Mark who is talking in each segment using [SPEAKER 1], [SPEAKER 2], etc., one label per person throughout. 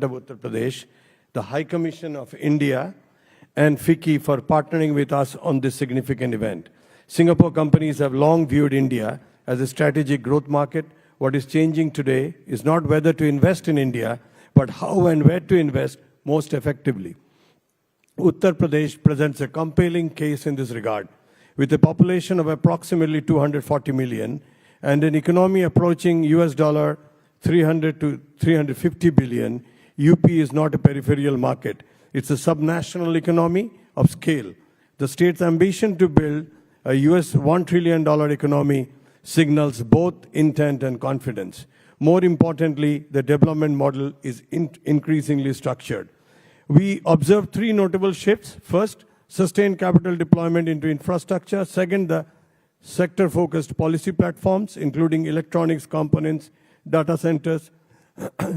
[SPEAKER 1] of Uttar Pradesh, the High Commission of India, and FICCI for partnering with us on this significant event. Singapore companies have long viewed India as a strategic growth market. What is changing today is not whether to invest in India, but how and where to invest most effectively. Uttar Pradesh presents a compelling case in this regard. With a population of approximately 240 million and an economy approaching $300 to 350 billion, UP is not a peripheral market. It's a subnational economy of scale. The state's ambition to build a $1 trillion economy signals both intent and confidence. More importantly, the development model is increasingly structured. We observed three notable shifts. First, sustained capital deployment into infrastructure. Second, the sector-focused policy platforms, including electronics components, data centers.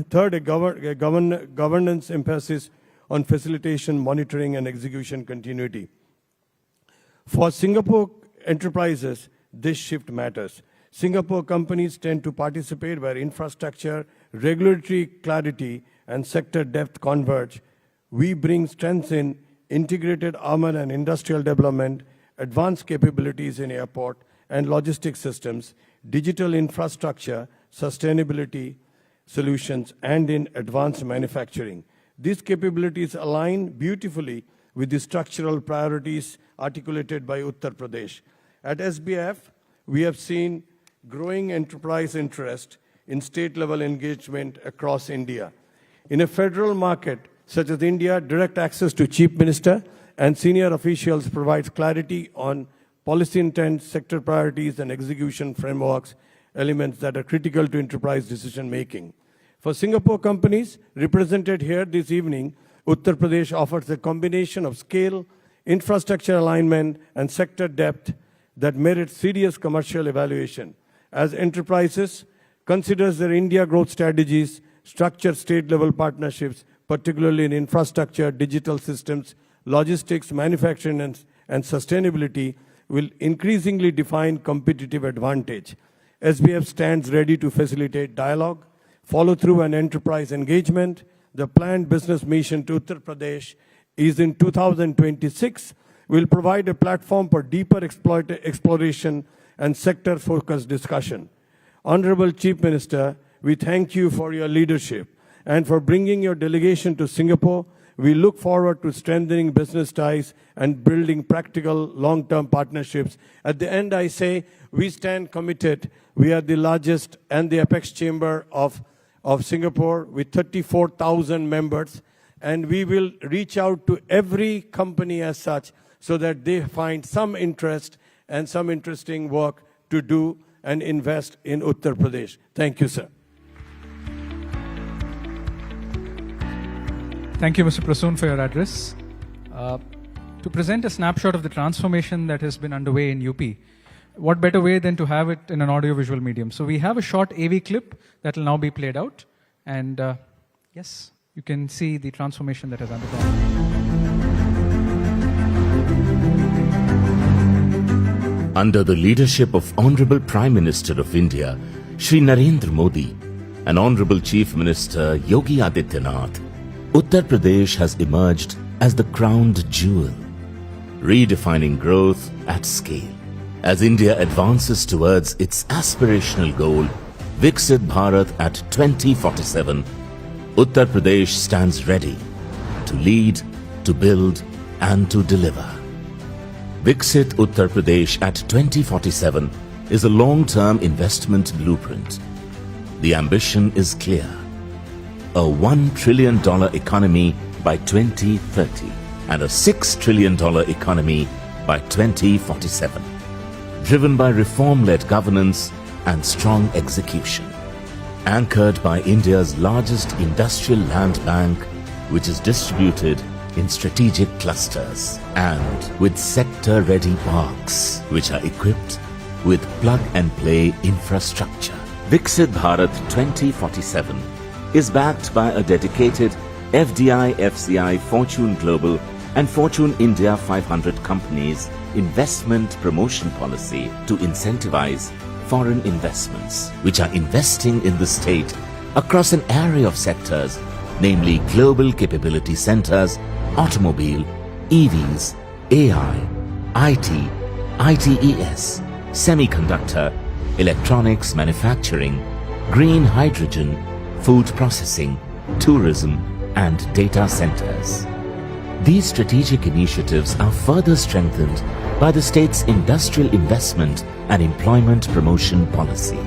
[SPEAKER 1] Third, a governance emphasis on facilitation, monitoring, and execution continuity. For Singapore enterprises, this shift matters. Singapore companies tend to participate where infrastructure, regulatory clarity, and sector depth converge. We bring strengths in integrated armor and industrial development, advanced capabilities in airport and logistics systems, digital infrastructure, sustainability solutions, and in advanced manufacturing. These capabilities align beautifully with the structural priorities articulated by Uttar Pradesh. At SBF, we have seen growing enterprise interest in state-level engagement across India. In a federal market such as India, direct access to Chief Minister and senior officials provides clarity on policy intent, sector priorities, and execution frameworks, elements that are critical to enterprise decision-making. For Singapore companies represented here this evening, Uttar Pradesh offers a combination of scale, infrastructure alignment, and sector depth that merits serious commercial evaluation. As enterprises considers their India growth strategies, structure state-level partnerships, particularly in infrastructure, digital systems, logistics, manufacturing, and sustainability, will increasingly define competitive advantage. SBF stands ready to facilitate dialogue, follow-through, and enterprise engagement. The planned business mission to Uttar Pradesh is in 2026, will provide a platform for deeper exploration and sector-focused discussion. Honorable Chief Minister, we thank you for your leadership and for bringing your delegation to Singapore. We look forward to strengthening business ties and building practical long-term partnerships. At the end, I say we stand committed. We are the largest and the apex chamber of Singapore with 34,000 members, and we will reach out to every company as such so that they find some interest and some interesting work to do and invest in Uttar Pradesh. Thank you, sir.
[SPEAKER 2] Thank you, Mr. Prasoon, for your address. To present a snapshot of the transformation that has been underway in UP, what better way than to have it in an audiovisual medium? So we have a short AV clip that will now be played out. And yes, you can see the transformation that has undergone.
[SPEAKER 3] Under the leadership of Honorable Prime Minister of India, Shri Narendra Modi, and Honorable Chief Minister Yogi Adityanath, Uttar Pradesh has emerged as the crowned jewel, redefining growth at scale. As India advances towards its aspirational goal, Viksit Bharat at 2047, Uttar Pradesh stands ready to lead, to build, and to deliver. Viksit Uttar Pradesh at 2047 is a long-term investment blueprint. The ambition is clear: a $1 trillion economy by 2030 and a $6 trillion economy by 2047, driven by reform-led governance and strong execution, anchored by India's largest industrial land bank, which is distributed in strategic clusters, and with sector-ready parks, which are equipped with plug-and-play infrastructure. Viksit Bharat 2047 is backed by a dedicated FDI, FCI, Fortune Global and Fortune India 500 companies investment promotion policy to incentivize foreign investments, which are investing in the state across an array of sectors namely Global Capability Centers, Automobile, EVs, AI, IT, ITES, Semiconductor, Electronics Manufacturing, Green Hydrogen, Food Processing, Tourism, and Data Centers. These strategic initiatives are further strengthened by the state's industrial investment and employment promotion policy.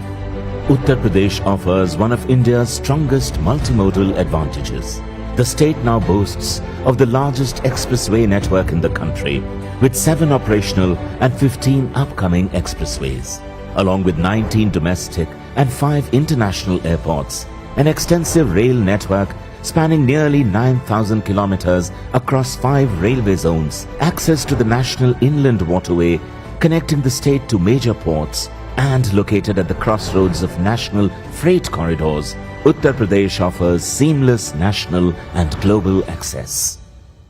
[SPEAKER 3] Uttar Pradesh offers one of India's strongest multimodal advantages. The state now boasts of the largest expressway network in the country, with 7 operational and 15 upcoming expressways, along with 19 domestic and 5 international airports, an extensive rail network spanning nearly 9,000 kilometers across 5 railway zones, access to the National Inland Waterway connecting the state to major ports, and located at the crossroads of national freight corridors, Uttar Pradesh offers seamless national and global access.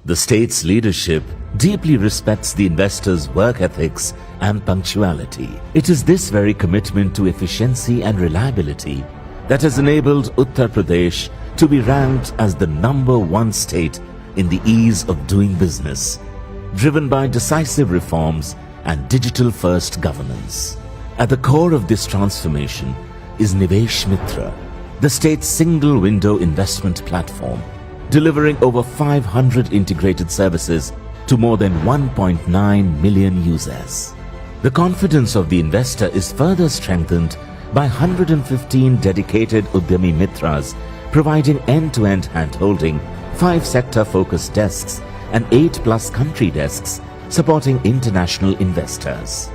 [SPEAKER 3] The state's leadership deeply respects the investors' work ethics and punctuality. It is this very commitment to efficiency and reliability that has enabled Uttar Pradesh to be ranked as the #1 state in the ease of doing business, driven by decisive reforms and digital-first governance. At the core of this transformation is Nivesh Mitra, the state's single-window investment platform, delivering over 500 integrated services to more than 1.9 million users. The confidence of the investor is further strengthened by 115 dedicated Udyami Mitras, providing end-to-end hand-holding, 5 sector-focused desks and 8+ country desks supporting international investors.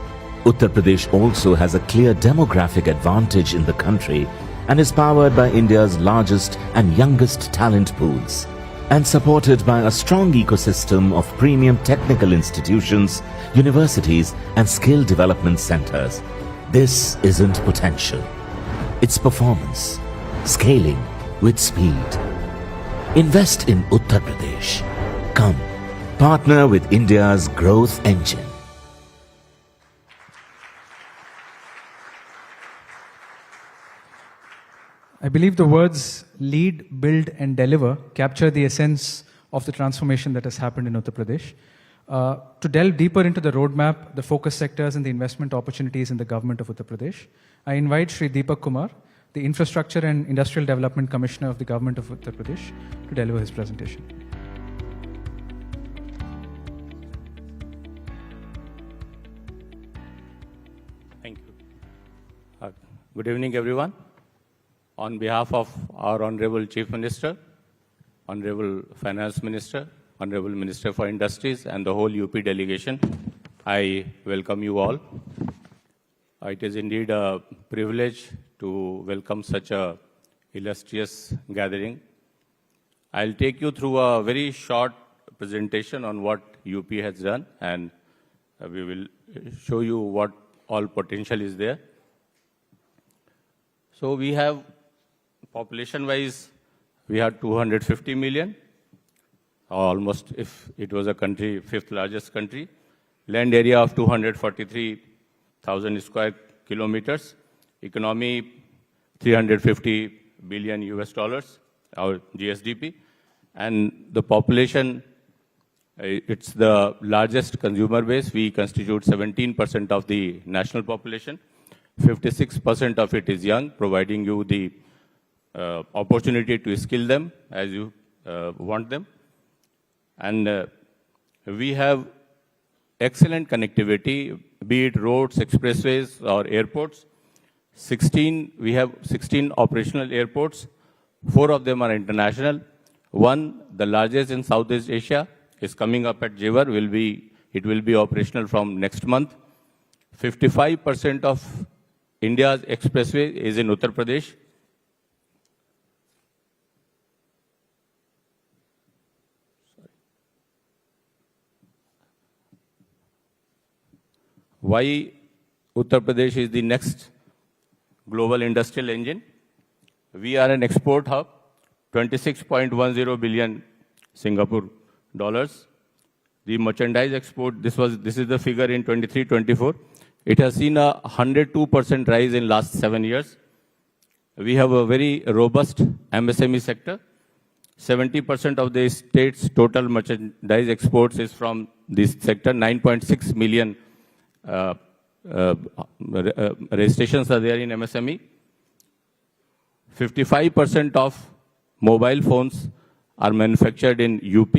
[SPEAKER 3] Uttar Pradesh also has a clear demographic advantage in the country and is powered by India's largest and youngest talent pools, and supported by a strong ecosystem of premium technical institutions, universities and skill development centers. This isn't potential. It's performance, scaling with speed. Invest in Uttar Pradesh. Come, partner with India's growth engine.
[SPEAKER 2] I believe the words lead, build, and deliver capture the essence of the transformation that has happened in Uttar Pradesh. To delve deeper into the roadmap, the focus sectors, and the investment opportunities in the government of Uttar Pradesh, I invite Shri Deepak Kumar, the Infrastructure and Industrial Development Commissioner of the government of Uttar Pradesh, to deliver his presentation.
[SPEAKER 4] Thank you. Good evening, everyone. On behalf of our Honorable Chief Minister, Honorable Finance Minister, Honorable Minister for Industries, and the whole UP delegation, I welcome you all. It is indeed a privilege to welcome such a illustrious gathering. I'll take you through a very short presentation on what UP has done, and we will show you what all potential is there. So we have, population-wise, we have 250 million, almost, if it was a country, 5th largest country. Land area of 243,000 square kilometers. Economy, 350 billion US dollars, our GSDP. And the population, it's the largest consumer base. We constitute 17% of the national population. 56% of it is young, providing you the opportunity to skill them as you want them. And we have excellent connectivity, be it roads, expressways, or airports. We have 16 operational airports. 4 of them are international. One, the largest in Southeast Asia, is coming up at Jewar. It will be operational from next month. 55% of India's expressway is in Uttar Pradesh. Why Uttar Pradesh is the next global industrial engine? We are an export hub, 26.10 billion Singapore dollars. The merchandise export, this is the figure in 23-24. It has seen a 102% rise in last 7 years. We have a very robust MSME sector. 70% of the state's total merchandise exports is from this sector. 9.6 million registrations are there in MSME. 55% of mobile phones are manufactured in UP.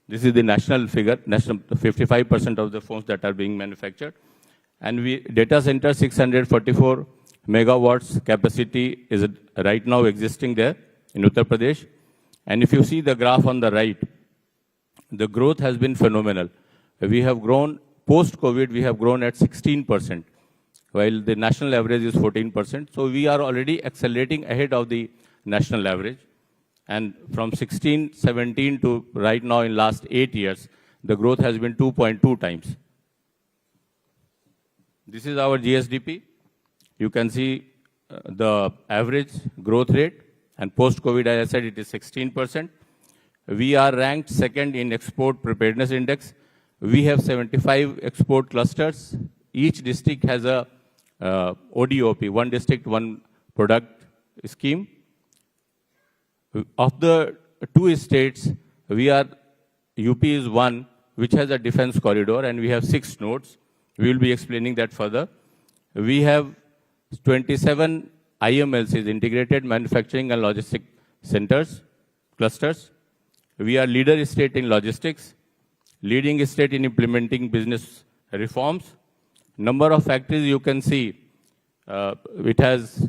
[SPEAKER 4] This is the national figure, 55% of the phones that are being manufactured. And data center 644 megawatts capacity is right now existing there in Uttar Pradesh. And if you see the graph on the right, the growth has been phenomenal. We have grown, post-COVID, we have grown at 16%, while the national average is 14%. So we are already accelerating ahead of the national average. And from 16, 17 to right now in last 8 years, the growth has been 2.2 times. This is our GSDP. You can see the average growth rate. And post-COVID, as I said, it is 16%. We are ranked second in export preparedness index. We have 75 export clusters. Each district has a ODOP, one district, one product scheme. Of the 2 states, UP is one which has a defense corridor, and we have 6 nodes. We will be explaining that further. We have 27 IMLCs, Integrated Manufacturing and Logistic Centers, clusters. We are leader state in logistics, leading state in implementing business reforms. Number of factories, you can see, it has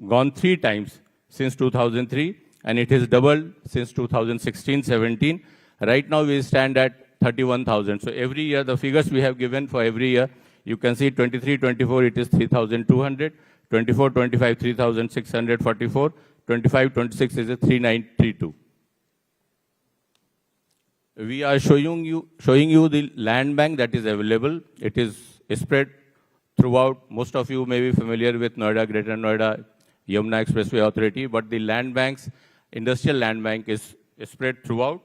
[SPEAKER 4] gone 3 times since 2003, and it has doubled since 2016-17. Right now, we stand at 31,000. So every year, the figures we have given for every year, you can see 23-24, it is 3,200. 24-25, 3,644. 25-26 is a 3,932. We are showing you the land bank that is available. It is spread throughout. Most of you may be familiar with Noida, Greater Noida, Yamuna Expressway Authority, but the land banks, industrial land bank is spread throughout.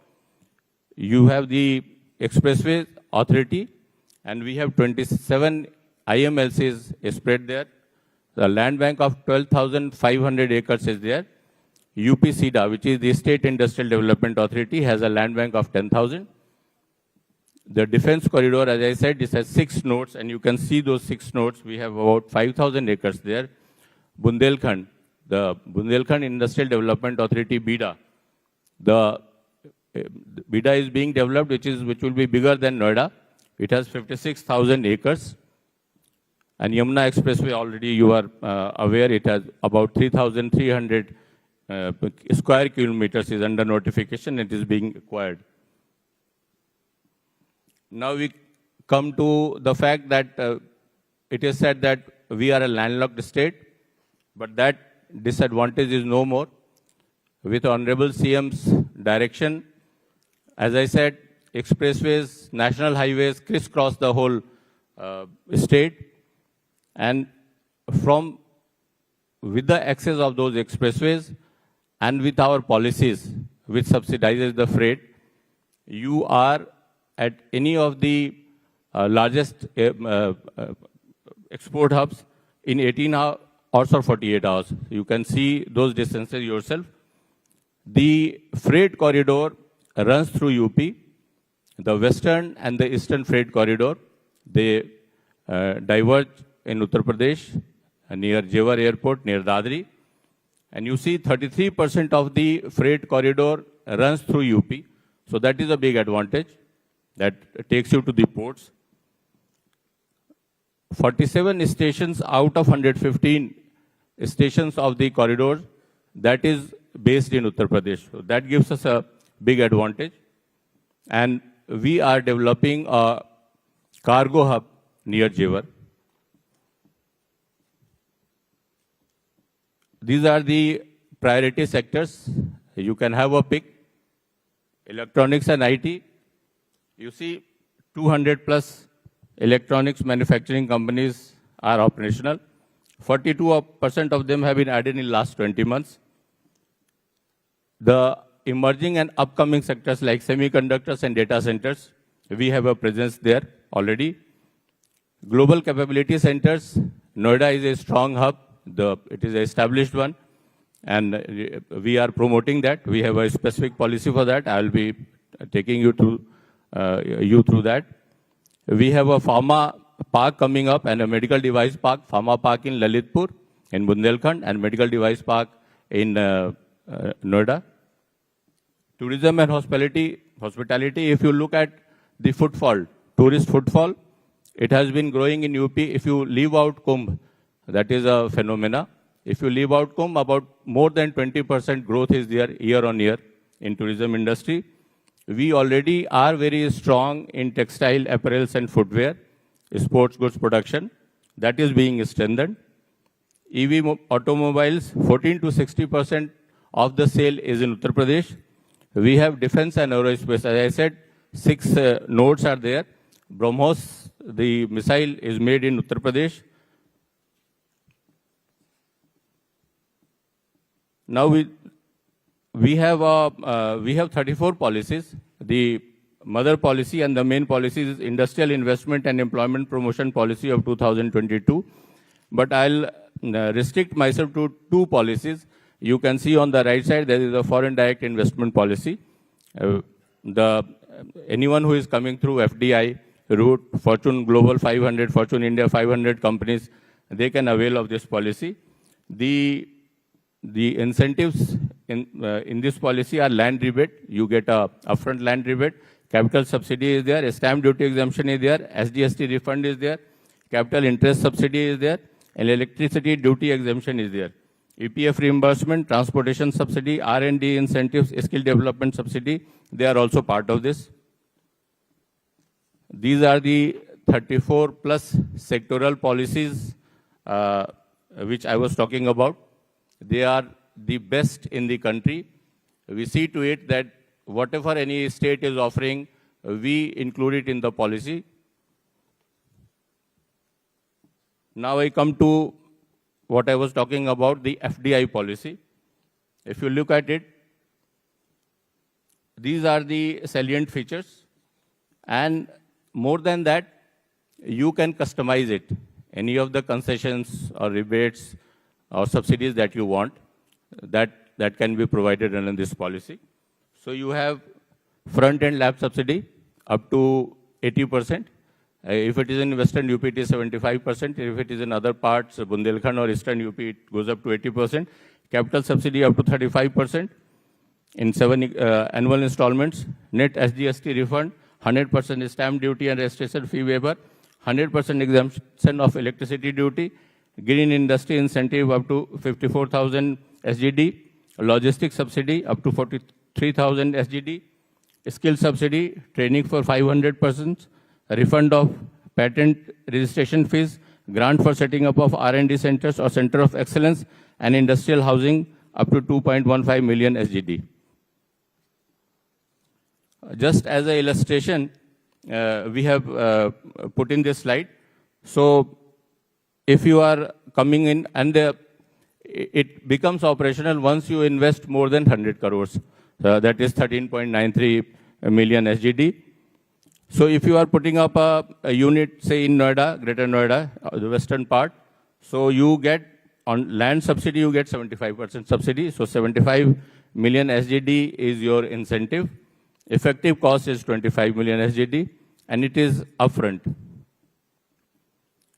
[SPEAKER 4] You have the Expressway Authority, and we have 27 IMLCs spread there. The land bank of 12,500 acres is there. UPCIDA, which is the State Industrial Development Authority, has a land bank of 10,000. The defense corridor, as I said, this has 6 nodes, and you can see those 6 nodes. We have about 5,000 acres there. Bundelkhand, the Bundelkhand Industrial Development Authority, BIDA. The BIDA is being developed, which will be bigger than Noida. It has 56,000 acres. And Yamuna Expressway, already you are aware, it has about 3,300 square kilometers is under notification. It is being acquired. Now we come to the fact that it is said that we are a landlocked state, but that disadvantage is no more. With Honorable CM's direction, as I said, expressways, national highways crisscross the whole state. And with the access of those expressways and with our policies, which subsidizes the freight, you are at any of the largest export hubs in 18 hours or 48 hours. You can see those distances yourself. The freight corridor runs through UP. The western and the eastern freight corridor, they diverge in Uttar Pradesh, near Jewar airport, near Dadri. And you see 33% of the freight corridor runs through UP. So that is a big advantage that takes you to the ports. 47 stations out of 115 stations of the corridor, that is based in Uttar Pradesh. So that gives us a big advantage. And we are developing a cargo hub near Jewar. These are the priority sectors. You can have a pick. Electronics and IT. You see 200 plus electronics manufacturing companies are operational. 42% of them have been added in the last 20 months. The emerging and upcoming sectors like semiconductors and data centers, we have a presence there already. Global capability centers, Noida is a strong hub. It is an established one. And we are promoting that. We have a specific policy for that. I will be taking you through that. We have a pharma park coming up and a medical device park, pharma park in Lalitpur, in Bundelkhand, and medical device park in Noida. Tourism and hospitality, if you look at the footfall, tourist footfall, it has been growing in UP. If you leave out Kumbh, that is a phenomena. If you leave out Kumbh, about more than 20% growth is there year on year in tourism industry. We already are very strong in textile, apparels and footwear, sports goods production. That is being strengthened. EV automobiles, 14 to 60% of the sale is in Uttar Pradesh. We have defense and aerospace. As I said, 6 nodes are there. BrahMos, the missile, is made in Uttar Pradesh. Now we have 34 policies. The mother policy and the main policy is Industrial Investment and Employment Promotion Policy of 2022. But I'll restrict myself to 2 policies. You can see on the right side there is a foreign direct investment policy. Anyone who is coming through FDI route, Fortune Global 500, Fortune India 500 companies, they can avail of this policy. The incentives in this policy are land rebate. You get a upfront land rebate. Capital subsidy is there. Stamp duty exemption is there. SGST refund is there. Capital interest subsidy is there. And electricity duty exemption is there. EPF reimbursement, transportation subsidy, R&D incentives, skill development subsidy, they are also part of this. These are the 34 plus sectoral policies which I was talking about. They are the best in the country. We see to it that whatever any state is offering, we include it in the policy. Now I come to what I was talking about, the FDI policy. If you look at it, these are the salient features. And more than that, you can customize it. Any of the concessions or rebates or subsidies that you want, that can be provided under this policy. So you have front-end lab subsidy up to 80%. If it is in Western UP, it is 75%. If it is in other parts, Bundelkhand or Eastern UP, it goes up to 80%. Capital subsidy up to 35% in 7 annual installments. Net SGST refund, 100% stamp duty and registration fee waiver, 100% exemption of electricity duty, green industry incentive up to 54,000 SGD, logistics subsidy up to 43,000 SGD, skill subsidy, training for 500 persons, refund of patent registration fees, grant for setting up of R&D centers or center of excellence, and industrial housing up to 2.15 million SGD. Just as an illustration, we have put in this slide. So if you are coming in and it becomes operational once you invest more than 100 crores. That is 13.93 million SGD. So if you are putting up a unit, say in Noida, Greater Noida, the western part, so you get on land subsidy, you get 75% subsidy. So 75 million SGD is your incentive. Effective cost is 25 million SGD, and it is upfront.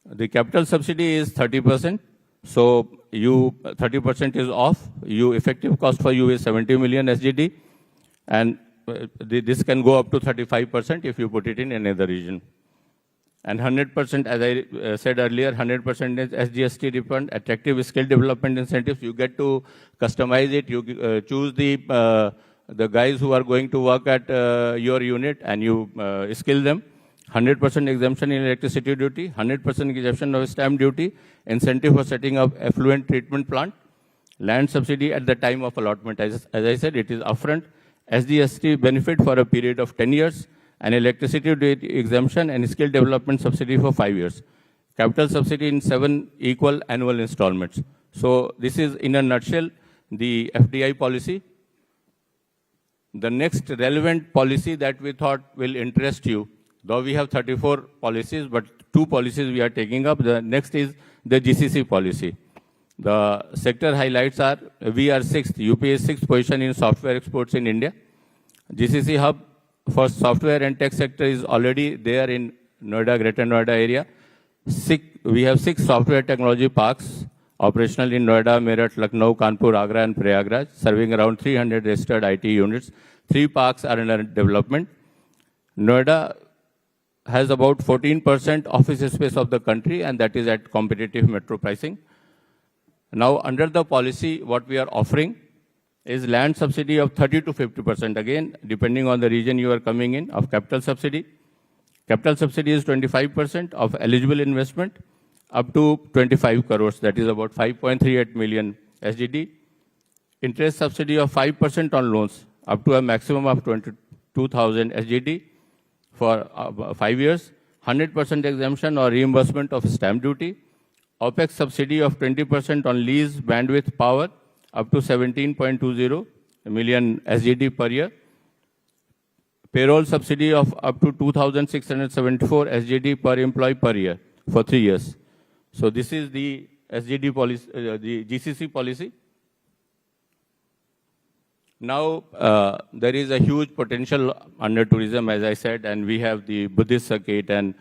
[SPEAKER 4] The capital subsidy is 30%. So 30% is off. Effective cost for you is 70 million SGD, and this can go up to 35% if you put it in another region. And 100%, as I said earlier, 100% is SGST refund, attractive skill development incentives. You get to customize it. You choose the guys who are going to work at your unit, and you skill them. 100% exemption in electricity duty, 100% exemption of stamp duty, incentive for setting up effluent treatment plant, land subsidy at the time of allotment. As I said, it is upfront. SGST benefit for a period of 10 years, and electricity duty exemption and skill development subsidy for 5 years. Capital subsidy in 7 equal annual installments. So this is, in a nutshell, the FDI policy. The next relevant policy that we thought will interest you, though we have 34 policies, but 2 policies we are taking up. The next is the GCC policy. The sector highlights are, we are 6th, UP is 6th position in software exports in India. GCC hub for software and tech sector is already there in Noida, Greater Noida area. We have 6 software technology parks operational in Noida, Meerut, Lucknow, Kanpur, Agra and Prayagraj, serving around 300 registered IT units. 3 parks are under development. Noida has about 14% office space of the country, and that is at competitive metro pricing. Now, under the policy, what we are offering is land subsidy of 30 to 50%, again, depending on the region you are coming in, of capital subsidy. Capital subsidy is 25% of eligible investment up to 25 crores, that is about 5.38 million SGD. Interest subsidy of 5% on loans up to a maximum of 22,000 SGD for 5 years. 100% exemption or reimbursement of stamp duty. OPEX subsidy of 20% on lease bandwidth power up to 17.20 million SGD per year. Payroll subsidy of up to 2,674 SGD per employee per year for 3 years. So this is the SGD policy, the GCC policy. Now, there is a huge potential under tourism, as I said, and we have the Buddhist circuit and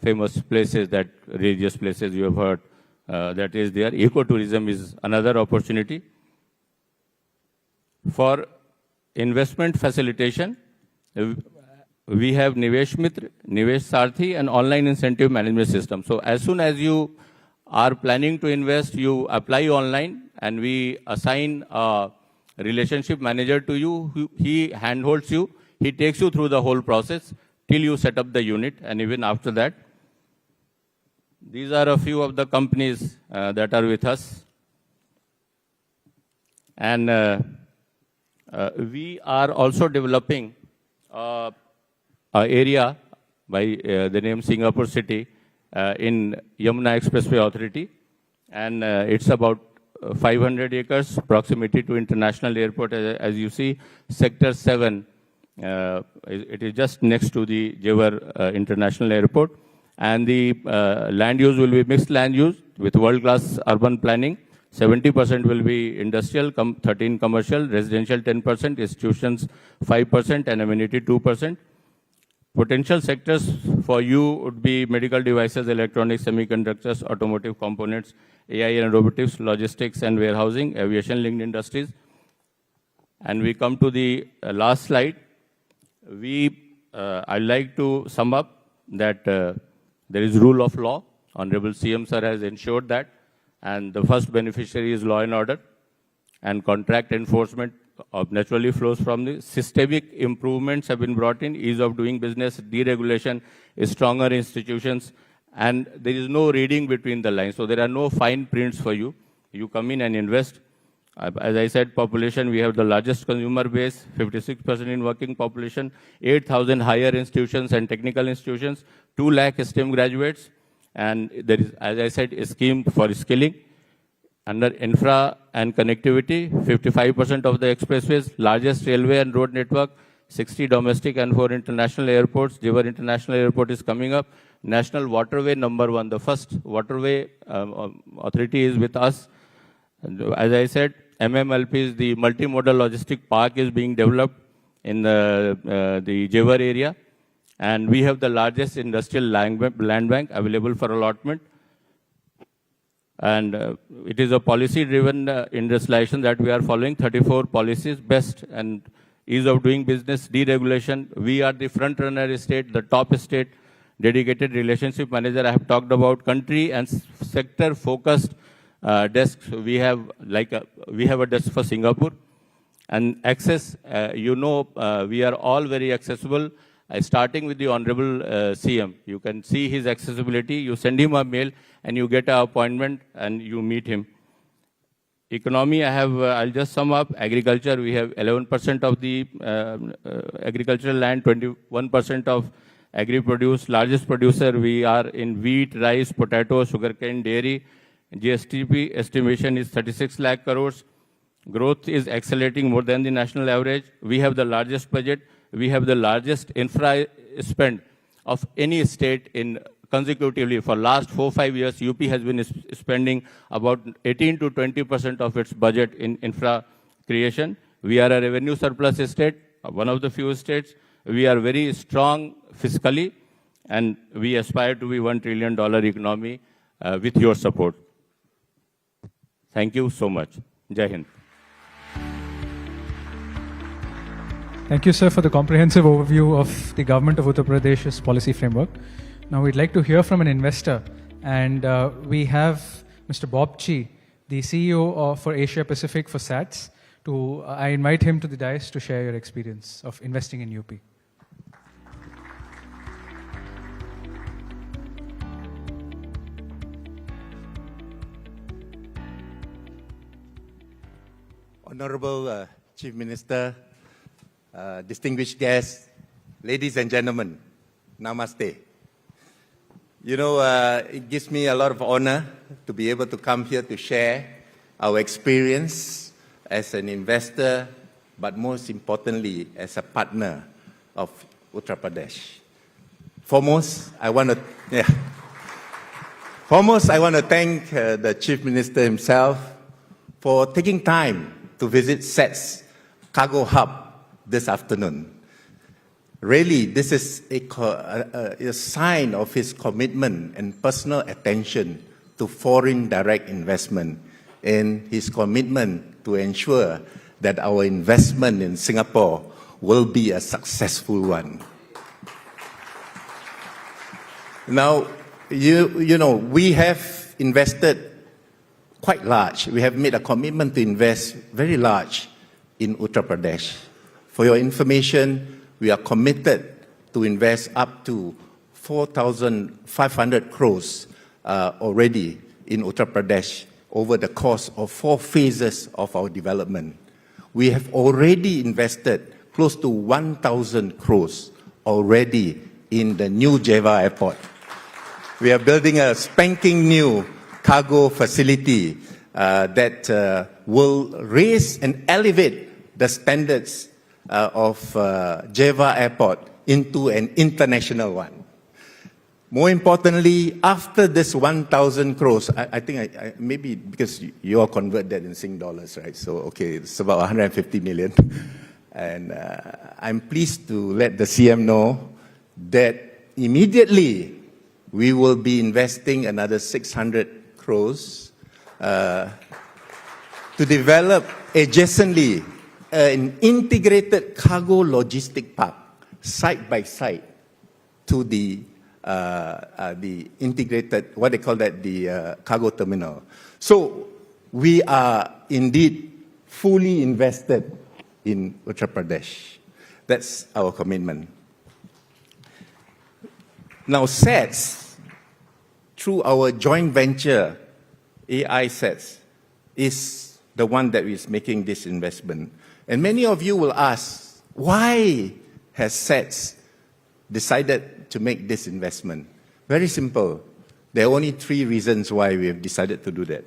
[SPEAKER 4] famous places, that religious places you have heard, that is there. Ecotourism is another opportunity. For investment facilitation, we have Nivesh Mitra, Nivesh Sarthi, and online incentive management system. So as soon as you are planning to invest, you apply online, and we assign a relationship manager to you. He handholds you. He takes you through the whole process till you set up the unit, and even after that. These are a few of the companies that are with us. And we are also developing an area by the name Singapore City in Yamuna Expressway Authority. And it's about 500 acres, proximity to international airport. As you see, Sector 7, it is just next to the Jewar International Airport. And the land use will be mixed land use with world-class urban planning. 70% will be industrial, 13 commercial, residential 10%, institutions 5%, and amenity 2%. Potential sectors for you would be medical devices, electronics, semiconductors, automotive components, AI and robotics, logistics and warehousing, aviation-linked industries. And we come to the last slide. I'd like to sum up that there is rule of law. Honorable CM sir has ensured that. And the first beneficiary is law and order. And contract enforcement naturally flows from the systemic improvements have been brought in, ease of doing business, deregulation, stronger institutions, and there is no reading between the lines. So there are no fine prints for you. You come in and invest. As I said, population, we have the largest consumer base, 56% in working population, 8,000 higher institutions and technical institutions, 2 lakh STEM graduates, and there is, as I said, a scheme for skilling. Under infra and connectivity, 55% of the expressways, largest railway and road network, 60 domestic and 4 international airports. Jewar International Airport is coming up. National Waterway #1, the first waterway authority is with us. As I said, MMLP is the multimodal logistic park is being developed in the Jewar area. And we have the largest industrial land bank available for allotment. And it is a policy-driven industrialization that we are following, 34 policies, best and ease of doing business, deregulation. We are the front-runner state, the top state, dedicated relationship manager. I have talked about country and sector-focused desks. We have a desk for Singapore. And access, we are all very accessible. Starting with the Honorable CM, you can see his accessibility. You send him a mail and you get an appointment and you meet him. Economy, I'll just sum up. Agriculture, we have 11% of the agricultural land, 21% of agri-produce. Largest producer, we are in wheat, rice, potato, sugarcane, dairy. GSTP estimation is 36 lakh crores. Growth is accelerating more than the national average. We have the largest budget. We have the largest infra spend of any state in consecutively for last 4-5 years, UP has been spending about 18 to 20% of its budget in infra creation. We are a revenue surplus state, one of the few states. We are very strong fiscally, and we aspire to be $1 trillion economy with your support. Thank you so much. Jai Hind.
[SPEAKER 2] Thank you, sir, for the comprehensive overview of the government of Uttar Pradesh's policy framework. Now, we'd like to hear from an investor, and we have Mr. Bob Chi, the CEO for Asia Pacific for SATS. I invite him to the dais to share your experience of investing in UP.
[SPEAKER 5] Honorable Chief Minister, distinguished guests, ladies and gentlemen, namaste. You know, it gives me a lot of honor to be able to come here to share our experience as an investor, but most importantly, as a partner of Uttar Pradesh. Foremost, I want to thank the Chief Minister himself for taking time to visit SATS Cargo Hub this afternoon. Really, this is a sign of his commitment and personal attention to foreign direct investment and his commitment to ensure that our investment in Singapore will be a successful one. Now, you know, we have invested quite large. We have made a commitment to invest very large in Uttar Pradesh. For your information, we are committed to invest up to 4,500 crores already in Uttar Pradesh over the course of 4 phases of our development. We have already invested close to 1,000 crores already in the new Jewar airport. We are building a spanking new cargo facility that will raise and elevate the standards of Jewar Airport into an international one. More importantly, after this 1,000 crores, I think maybe because you all convert that in Sing dollars, right? So, okay, it's about 150 million. And I'm pleased to let the CM know that immediately we will be investing another 600 crores to develop adjacently an integrated cargo logistic park side by side to the integrated, what they call that, the cargo terminal. So we are indeed fully invested in Uttar Pradesh. That's our commitment. Now, SATS, through our joint venture, AI SATS, is the one that is making this investment. And many of you will ask, why has SATS decided to make this investment? Very simple. There are only 3 reasons why we have decided to do that.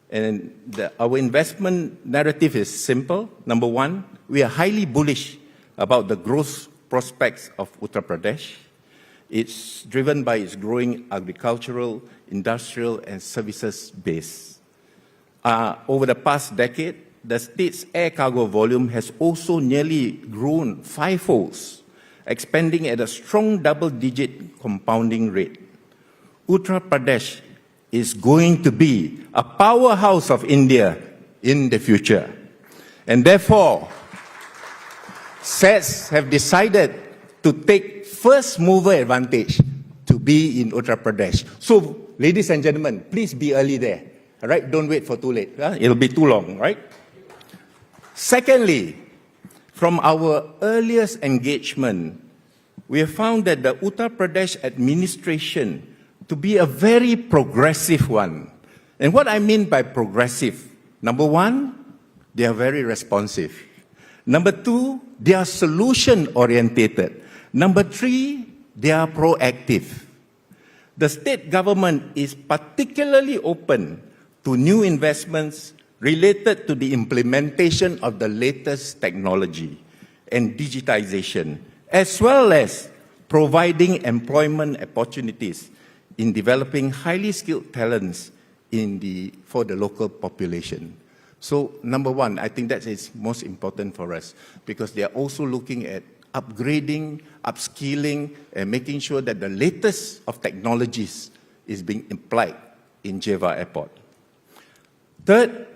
[SPEAKER 5] And our investment narrative is simple. Number 1, we are highly bullish about the growth prospects of Uttar Pradesh. It's driven by its growing agricultural, industrial, and services base. Over the past decade, the state's air cargo volume has also nearly grown 5-fold, expanding at a strong double-digit compounding rate. Uttar Pradesh is going to be a powerhouse of India in the future. And therefore, SATS have decided to take first mover advantage to be in Uttar Pradesh. So, ladies and gentlemen, please be early there. All right? Don't wait for too late. It'll be too long, right? Secondly, from our earliest engagement, we have found that the Uttar Pradesh administration to be a very progressive one. And what I mean by progressive, number 1, they are very responsive. Number 2, they are solution-orientated. Number 3, they are proactive. The state government is particularly open to new investments related to the implementation of the latest technology and digitization, as well as providing employment opportunities in developing highly skilled talents for the local population. So number one, I think that is most important for us because they are also looking at upgrading, upskilling, and making sure that the latest of technologies is being applied in Jewar Airport. Third,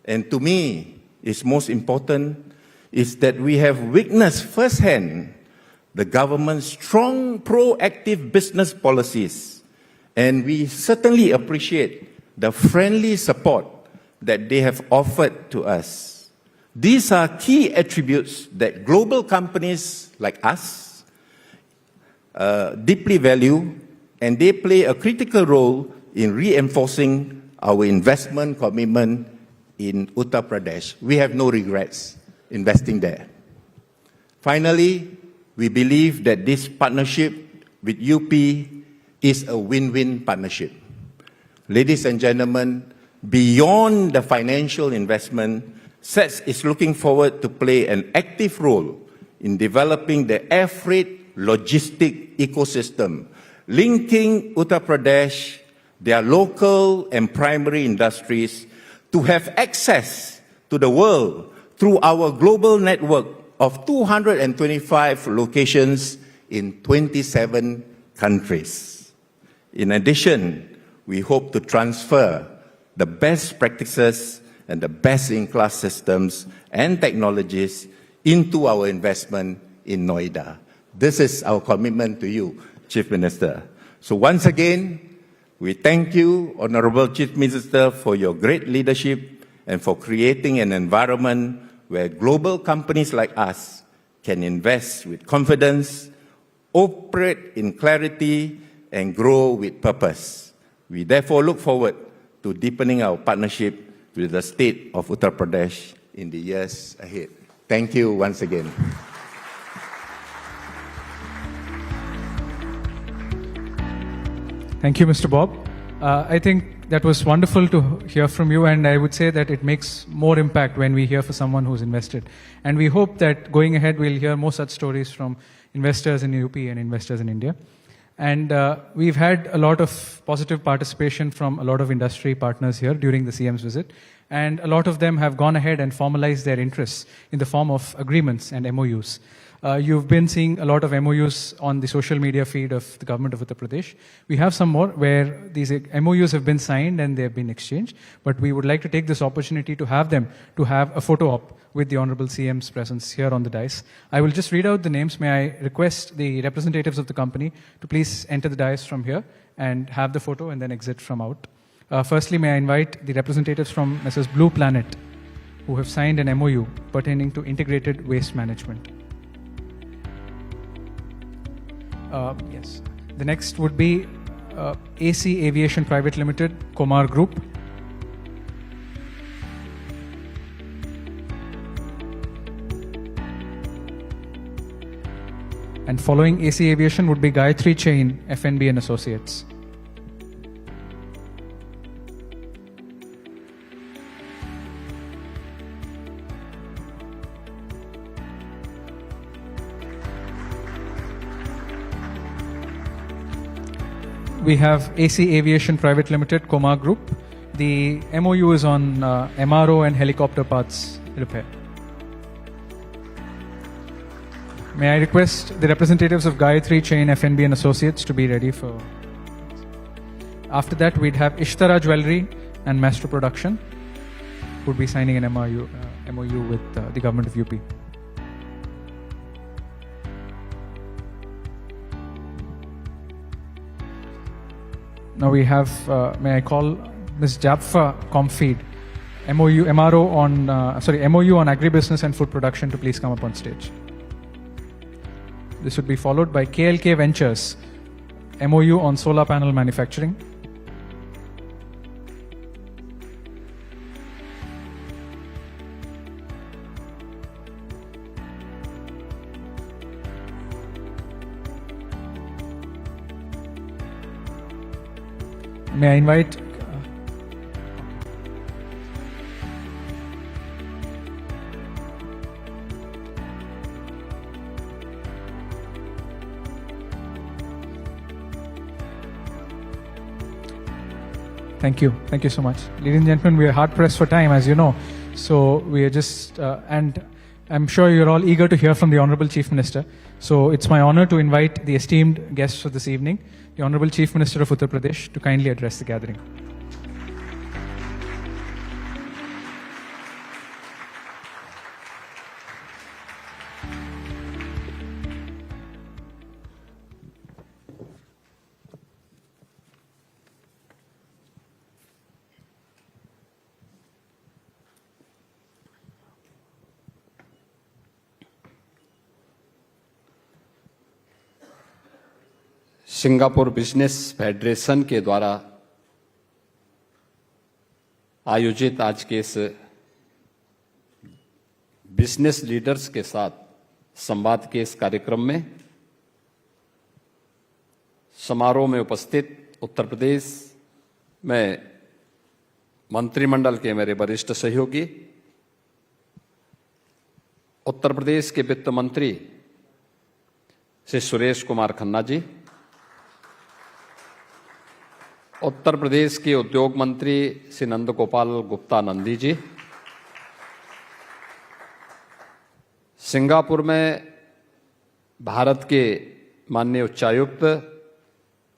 [SPEAKER 5] and to me is most important, is that we have witnessed firsthand the government's strong proactive business policies, and we certainly appreciate the friendly support that they have offered to us. These are key attributes that global companies like us deeply value, and they play a critical role in reinforcing our investment commitment in Uttar Pradesh. We have no regrets investing there. Finally, we believe that this partnership with UP is a win-win partnership. Ladies and gentlemen, beyond the financial investment, SETS is looking forward to play an active role in developing the air freight logistic ecosystem, linking Uttar Pradesh, their local and primary industries, to have access to the world through our global network of 225 locations in 27 countries. In addition, we hope to transfer the best practices and the best-in-class systems and technologies into our investment in Noida. This is our commitment to you, Chief Minister. So once again, we thank you, Honorable Chief Minister, for your great leadership and for creating an environment where global companies like us can invest with confidence, operate in clarity, and grow with purpose. We therefore look forward to deepening our partnership with the state of Uttar Pradesh in the years ahead. Thank you once again.
[SPEAKER 2] Thank you, Mr. Bob. I think that was wonderful to hear from you, and I would say that it makes more impact when we hear from someone who's invested. And we hope that going ahead, we'll hear more such stories from investors in UP and investors in India. And we've had a lot of positive participation from a lot of industry partners here during the CM's visit. And a lot of them have gone ahead and formalized their interests in the form of agreements and MOUs. You've been seeing a lot of MOUs on the social media feed of the government of Uttar Pradesh. We have some more where these MOUs have been signed and they have been exchanged. But we would like to take this opportunity to have them to have a photo op with the Honorable CM's presence here on the dais. I will just read out the names. May I request the representatives of the company to please enter the dais from here and have the photo and then exit from out. Firstly, may I invite the representatives from Mrs. Blue Planet who have signed an MOU pertaining to integrated waste management. Yes. The next would be AC Aviation Private Limited, Komar Group. And following AC Aviation would be Gayatri Chain, FNB and Associates. We have AC Aviation Private Limited, Komar Group. The MOU is on MRO and helicopter parts repair. May I request the representatives of Gayatri Chain, FNB and Associates to be ready for... After that, we'd have Ishtara Jewelry and Master Production, who would be signing an MOU with the government of UP. Now we have, may I call Ms. Jaffa Comfeed, MOU on agribusiness and food production to please come up on stage. This would be followed by KLK Ventures, MOU on solar panel manufacturing. May I invite Thank you. Thank you so much. Ladies and gentlemen, we are hard pressed for time, as you know. So we are just, and I'm sure you're all eager to hear from the Honorable Chief Minister. So it's my honor to invite the esteemed guests of this evening, the Honorable Chief Minister of Uttar Pradesh, to kindly address the gathering.
[SPEAKER 6] Singapore business federation के द्वारा आयोजित आज के इस business leaders के साथ संवाद के इस कार्यक्रम में समारोह में उपस्थित उत्तर प्रदेश में मंत्रिमंडल के मेरे वरिष्ठ सहयोगी, उत्तर प्रदेश के वित्त मंत्री श्री सुरेश कुमार खन्ना जी, उत्तर प्रदेश के उद्योग मंत्री श्री नंद गोपाल गुप्ता नंदी जी, सिंगापुर में भारत के माननीय उच्चायुक्त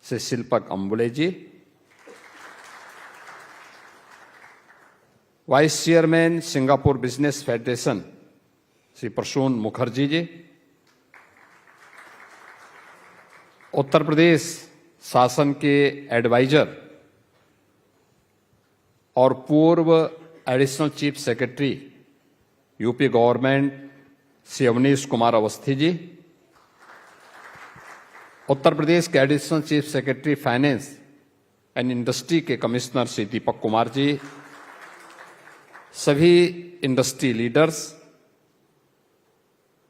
[SPEAKER 6] Shri Shilpak Ambule ji, vice chairman Singapore business federation Shri Prasoon Mukherjee ji, Uttar Pradesh शासन के एडवाइजर और पूर्व additional chief secretary UP government Shri Awanish Kumar Awasthi ji, Uttar Pradesh के additional chief secretary finance and industry के कमिश्नर श्री दीपक कुमार जी, सभी इंडस्ट्री लीडर्स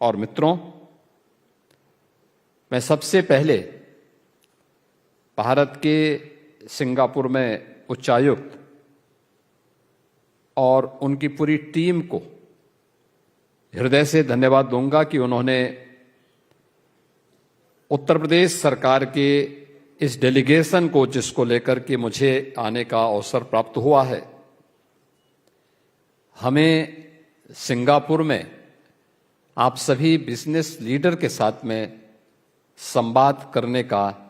[SPEAKER 6] और मित्रों, मैं सबसे पहले भारत के सिंगापुर में उच्चायुक्त और उनकी पूरी टीम को हृदय से धन्यवाद दूंगा कि उन्होंने उत्तर प्रदेश सरकार के इस डेलीगेशन को, जिसको लेकर के मुझे आने का अवसर प्राप्त हुआ है, हमें सिंगापुर में आप सभी बिजनेस लीडर के साथ में संवाद करने का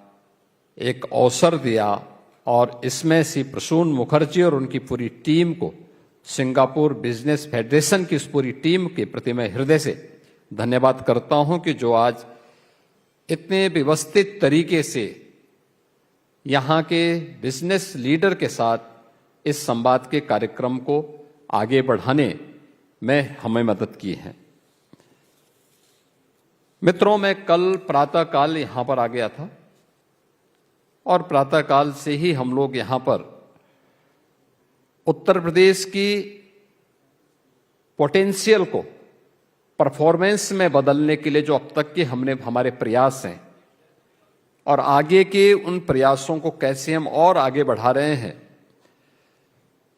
[SPEAKER 6] एक अवसर दिया और इसमें श्री प्रसून मुखर्जी और उनकी पूरी टीम को, सिंगापुर बिजनेस फेडरेशन की इस पूरी टीम के प्रति मैं हृदय से धन्यवाद करता हूं कि जो आज इतने व्यवस्थित तरीके से यहां के बिजनेस लीडर के साथ इस संवाद के कार्यक्रम को आगे बढ़ाने में हमें मदद की है। मित्रों, मैं कल प्रातःकाल यहां पर आ गया था और प्रातःकाल से ही हम लोग यहां पर उत्तर प्रदेश की पोटेंशियल को परफॉर्मेंस में बदलने के लिए जो अब तक के हमारे प्रयास हैं और आगे के उन प्रयासों को कैसे हम और आगे बढ़ा रहे हैं,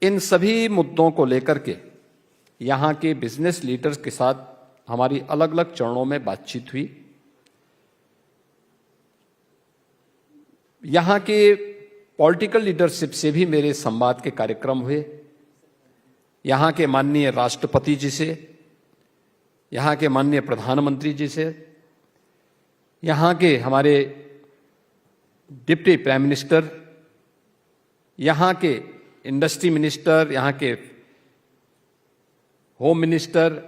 [SPEAKER 6] इन सभी मुद्दों को लेकर के यहां के बिजनेस लीडर्स के साथ हमारी अलग अलग चरणों में बातचीत हुई। यहां के पॉलिटिकल लीडरशिप से भी मेरे संवाद के कार्यक्रम हुए। यहां के माननीय राष्ट्रपति जी से, यहां के माननीय प्रधानमंत्री जी से, यहां के हमारे डिप्टी प्राइम मिनिस्टर, यहां के इंडस्ट्री मिनिस्टर, यहां के होम मिनिस्टर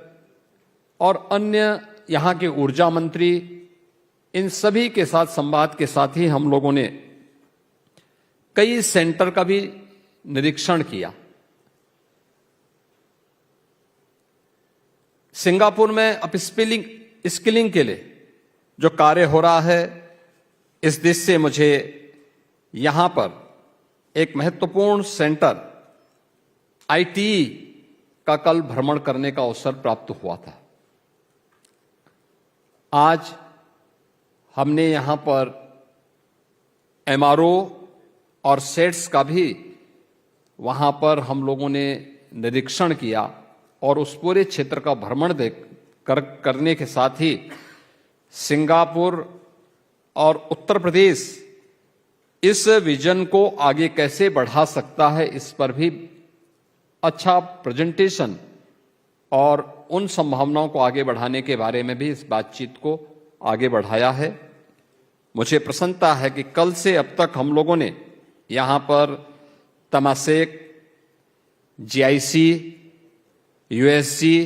[SPEAKER 6] और अन्य यहां के ऊर्जा मंत्री, इन सभी के साथ संवाद के साथ ही हम लोगों ने कई सेंटर का भी निरीक्षण किया। सिंगापुर में स्किलिंग के लिए जो कार्य हो रहा है, इस दृष्टि से मुझे यहां पर एक महत्वपूर्ण सेंटर आईटी का कल भ्रमण करने का अवसर प्राप्त हुआ था। आज हमने यहां पर एमआरओ और सेट्स का भी वहां पर हम लोगों ने निरीक्षण किया और उस पूरे क्षेत्र का भ्रमण करने के साथ ही सिंगापुर और उत्तर प्रदेश इस विजन को आगे कैसे बढ़ा सकता है, इस पर भी अच्छा प्रेजेंटेशन और उन संभावनाओं को आगे बढ़ाने के बारे में भी इस बातचीत को आगे बढ़ाया है। मुझे प्रसन्नता है कि कल से अब तक हम लोगों ने यहां पर Temasek, GIC, USC,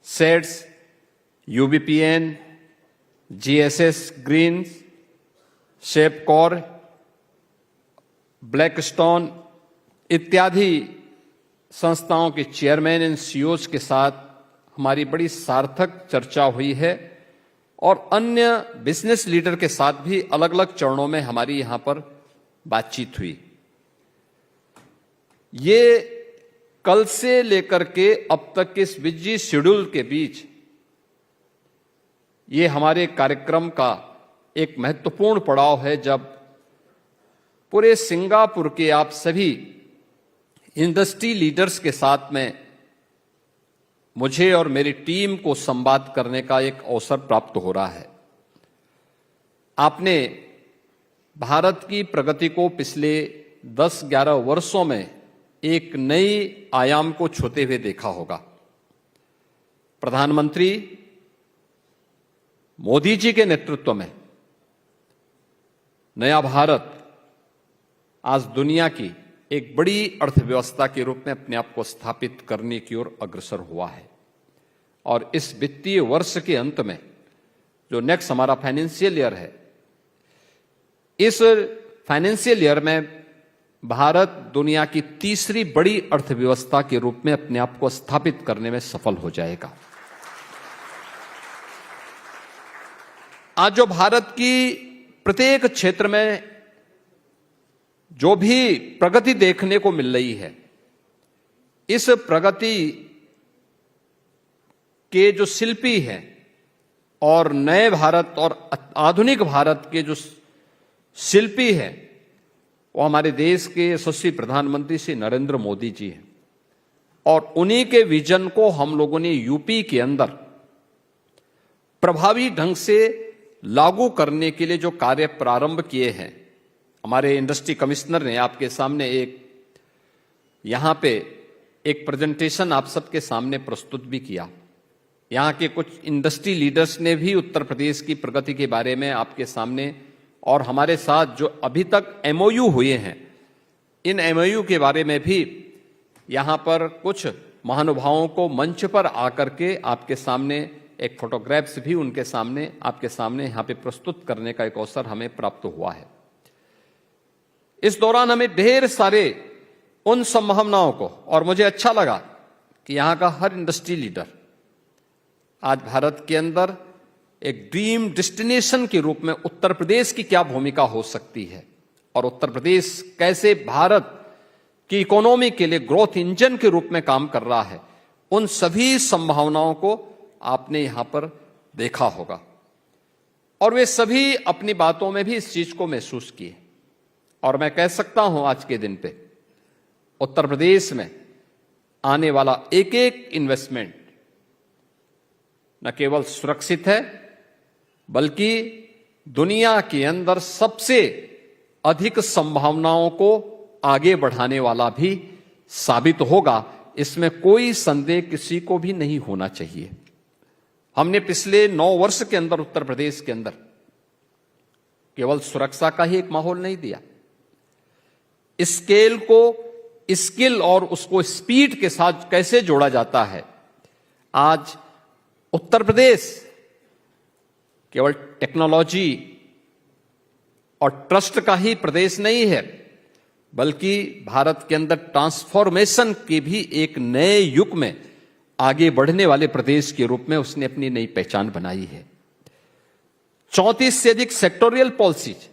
[SPEAKER 6] SATS, UBPN, GSS green, शेपकॉर, ब्लैकस्टोन इत्यादि संस्थाओं के चेयरमैन एंड सीईओज के साथ हमारी बड़ी सार्थक चर्चा हुई है और अन्य बिजनेस लीडर के साथ भी अलग अलग चरणों में हमारी यहां पर बातचीत हुई। ये कल से लेकर के अब तक के इस बिजी शेड्यूल के बीच ये हमारे कार्यक्रम का एक महत्वपूर्ण पड़ाव है, जब पूरे सिंगापुर के आप सभी इंडस्ट्री लीडर्स के साथ में मुझे और मेरी टीम को संवाद करने का एक अवसर प्राप्त हो रहा है। आपने भारत की प्रगति को पिछले 10-11 वर्षों में एक नई आयाम को छूते हुए देखा होगा। प्रधानमंत्री मोदी जी के नेतृत्व में नया भारत आज दुनिया की एक बड़ी अर्थव्यवस्था के रूप में अपने आप को स्थापित करने की ओर अग्रसर हुआ है। और इस वित्तीय वर्ष के अंत में जो नेक्स्ट हमारा फाइनेंशियल ईयर है, इस फाइनेंशियल ईयर में भारत दुनिया की तीसरी बड़ी अर्थव्यवस्था के रूप में अपने आप को स्थापित करने में सफल हो जाएगा। आज जो भारत की प्रत्येक क्षेत्र में जो भी प्रगति देखने को मिल रही है, इस प्रगति के जो शिल्पी हैं और नए भारत और आधुनिक भारत के जो शिल्पी हैं, वो हमारे देश के यशस्वी प्रधानमंत्री श्री नरेंद्र मोदी जी हैं। और उन्हीं के विजन को हम लोगों ने यूपी के अंदर प्रभावी ढंग से लागू करने के लिए जो कार्य प्रारंभ किए हैं, हमारे इंडस्ट्री कमिश्नर ने आपके सामने यहां पे एक प्रेजेंटेशन आप सबके सामने प्रस्तुत भी किया। यहां के कुछ इंडस्ट्री लीडर्स ने भी उत्तर प्रदेश की प्रगति के बारे में आपके सामने और हमारे साथ जो अभी तक एमओयू हुए हैं, इन एमओयू के बारे में भी यहां पर कुछ महानुभावों को मंच पर आकर के आपके सामने एक फोटोग्राफ्स भी उनके सामने आपके सामने यहां पे प्रस्तुत करने का एक अवसर हमें प्राप्त हुआ है। इस दौरान हमें ढेर सारे उन संभावनाओं को, और मुझे अच्छा लगा कि यहां का हर इंडस्ट्री लीडर आज भारत के अंदर एक ड्रीम डेस्टिनेशन के रूप में उत्तर प्रदेश की क्या भूमिका हो सकती है और उत्तर प्रदेश कैसे भारत की इकोनॉमी के लिए ग्रोथ इंजन के रूप में काम कर रहा है, उन सभी संभावनाओं को आपने यहां पर देखा होगा। और वे सभी अपनी बातों में भी इस चीज को महसूस किए। और मैं कह सकता हूं आज के दिन पे उत्तर प्रदेश में आने वाला एक एक इन्वेस्टमेंट न केवल सुरक्षित है, बल्कि दुनिया के अंदर सबसे अधिक संभावनाओं को आगे बढ़ाने वाला भी साबित होगा। इसमें कोई संदेह किसी को भी नहीं होना चाहिए। हमने पिछले 9 वर्ष के अंदर उत्तर प्रदेश के अंदर केवल सुरक्षा का ही एक माहौल नहीं दिया, स्केल को स्किल और उसको स्पीड के साथ कैसे जोड़ा जाता है। आज उत्तर प्रदेश केवल टेक्नोलॉजी और ट्रस्ट का ही प्रदेश नहीं है, बल्कि भारत के अंदर ट्रांसफॉर्मेशन के भी एक नए युग में आगे बढ़ने वाले प्रदेश के रूप में उसने अपनी नई पहचान बनाई है। 34 से अधिक सेक्टोरियल पॉलिसीज,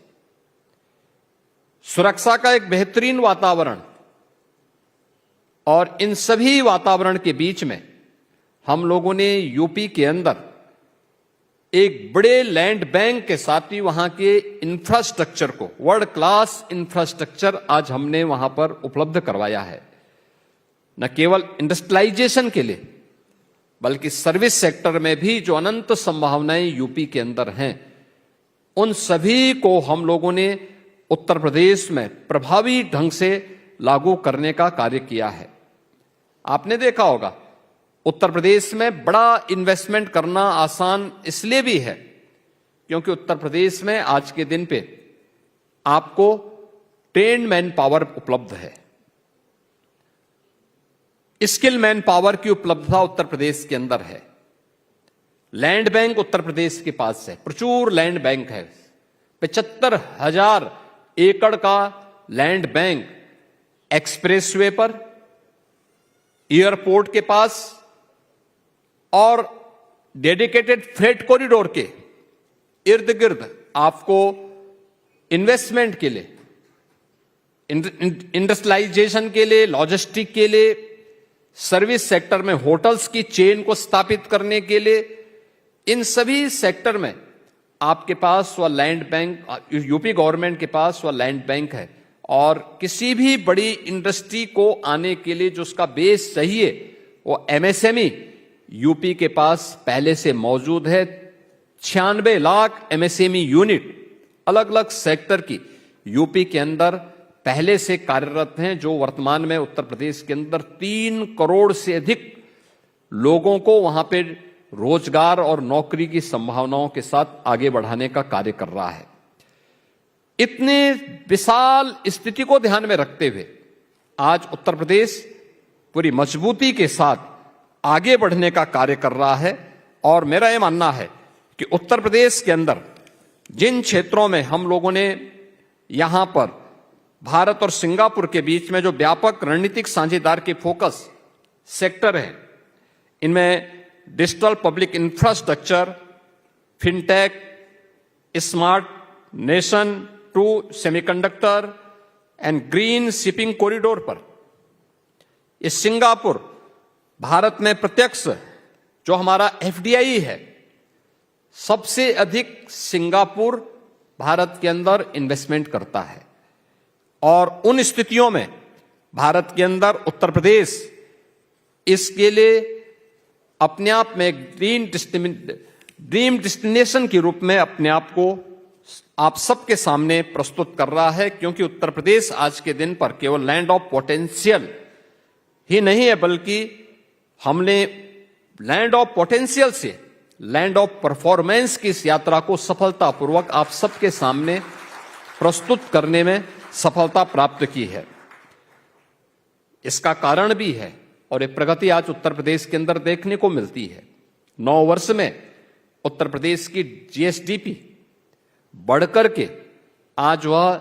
[SPEAKER 6] सुरक्षा का एक बेहतरीन वातावरण, और इन सभी वातावरण के बीच में हम लोगों ने यूपी के अंदर एक बड़े लैंड बैंक के साथ ही वहां के इंफ्रास्ट्रक्चर को, वर्ल्ड क्लास इंफ्रास्ट्रक्चर आज हमने वहां पर उपलब्ध करवाया है। न केवल इंडस्ट्रियलाइजेशन के लिए, बल्कि सर्विस सेक्टर में भी जो अनंत संभावनाएं यूपी के अंदर हैं, उन सभी को हम लोगों ने उत्तर प्रदेश में प्रभावी ढंग से लागू करने का कार्य किया है। आपने देखा होगा उत्तर प्रदेश में बड़ा इन्वेस्टमेंट करना आसान इसलिए भी है क्योंकि उत्तर प्रदेश में आज के दिन पे आपको ट्रेन्ड मैन पावर उपलब्ध है, स्किल मैन पावर की उपलब्धता उत्तर प्रदेश के अंदर है। लैंड बैंक उत्तर प्रदेश के पास है, प्रचुर लैंड बैंक है, 75,000 एकड़ का लैंड बैंक एक्सप्रेसवे पर, एयरपोर्ट के पास और डेडिकेटेड फ्रेट कॉरिडोर के इर्द गिर्द आपको इन्वेस्टमेंट के लिए, इंडस्ट्रियलाइजेशन के लिए, लॉजिस्टिक के लिए, सर्विस सेक्टर में होटल्स की चेन को स्थापित करने के लिए, इन सभी सेक्टर में आपके पास वह लैंड बैंक, यूपी गवर्नमेंट के पास वह लैंड बैंक है। और किसी भी बड़ी इंडस्ट्री को आने के लिए जो उसका बेस चाहिए वो एमएसएमई यूपी के पास पहले से मौजूद है। 96 लाख एमएसएमई यूनिट अलग अलग सेक्टर की यूपी के अंदर पहले से कार्यरत हैं, जो वर्तमान में उत्तर प्रदेश के अंदर 3 करोड़ से अधिक लोगों को वहां पे रोजगार और नौकरी की संभावनाओं के साथ आगे बढ़ाने का कार्य कर रहा है। इतने विशाल स्थिति को ध्यान में रखते हुए आज उत्तर प्रदेश पूरी मजबूती के साथ आगे बढ़ने का कार्य कर रहा है। और मेरा यह मानना है कि उत्तर प्रदेश के अंदर जिन क्षेत्रों में हम लोगों ने यहां पर भारत और सिंगापुर के बीच में जो व्यापक रणनीतिक साझेदार के फोकस सेक्टर हैं, इनमें digital public infrastructure, fintech, smart nation to semiconductor and green shipping corridor पर ये सिंगापुर भारत में प्रत्यक्ष जो हमारा एफडीआई है, सबसे अधिक सिंगापुर भारत के अंदर इन्वेस्टमेंट करता है। और उन स्थितियों में भारत के अंदर उत्तर प्रदेश इसके लिए अपने आप में एक ड्रीम डेस्टिनेशन के रूप में अपने आप को आप सबके सामने प्रस्तुत कर रहा है, क्योंकि उत्तर प्रदेश आज के दिन पर केवल लैंड ऑफ पोटेंशियल ही नहीं है, बल्कि हमने लैंड ऑफ पोटेंशियल से लैंड ऑफ परफॉर्मेंस की इस यात्रा को सफलतापूर्वक आप सबके सामने प्रस्तुत करने में सफलता प्राप्त की है। इसका कारण भी है और ये प्रगति आज उत्तर प्रदेश के अंदर देखने को मिलती है। 9 वर्ष में उत्तर प्रदेश की जीएसडीपी बढ़कर के आज वह